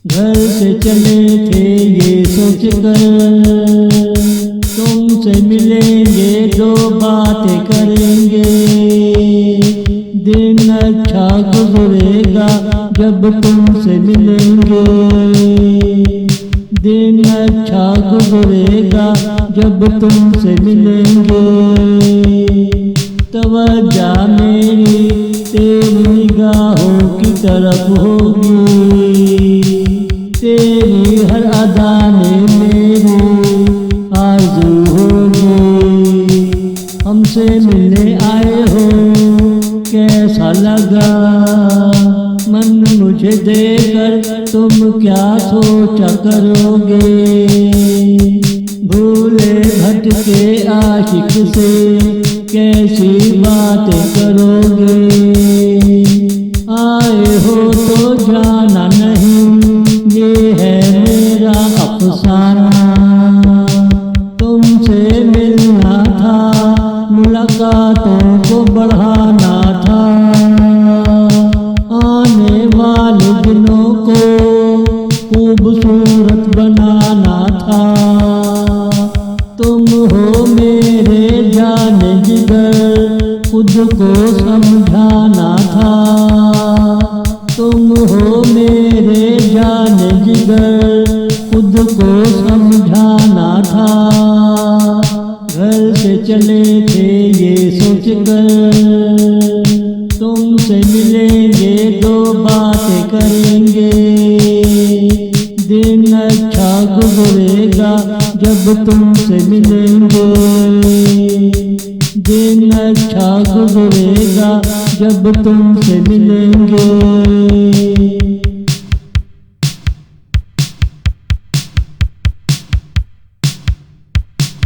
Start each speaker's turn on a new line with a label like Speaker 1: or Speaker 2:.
Speaker 1: घर से चले थे ये सोच कर तुमसे मिलेंगे, दो बातें करेंगे। दिन अच्छा गुजरेगा जब तुमसे मिलेंगे, दिन अच्छा गुजरेगा जब तुमसे मिलेंगे। तवज्जो मेरी तेरी निगाहों की तरफ होगी, तेरी हर अदा में मेरी आरज़ू होगी। हमसे मिलने आए हो कैसा लगा, मन मुझे देकर तुम क्या सोचा करोगे। भूले भटके आशिक से कैसी बातें करोगे। आए हो तो जाना नहीं, ये है मेरा अफसाना। तुमसे मिलना था, मुलाकातों को बढ़ाना था, आने वाले दिनों को खूबसूरत बनाना था। तुम हो मेरे जाने जिगर, खुद को समझाना था। तुम हो मेरे जाने जिगर, खुद को समझाना था। घर से चले थे ये सोच कर तुमसे मिलेंगे, दो बातें करेंगे। दिन अच्छा गुजरेगा जब तुमसे मिलेंगे, दिन अच्छा गुजरेगा जब तुमसे मिलेंगे।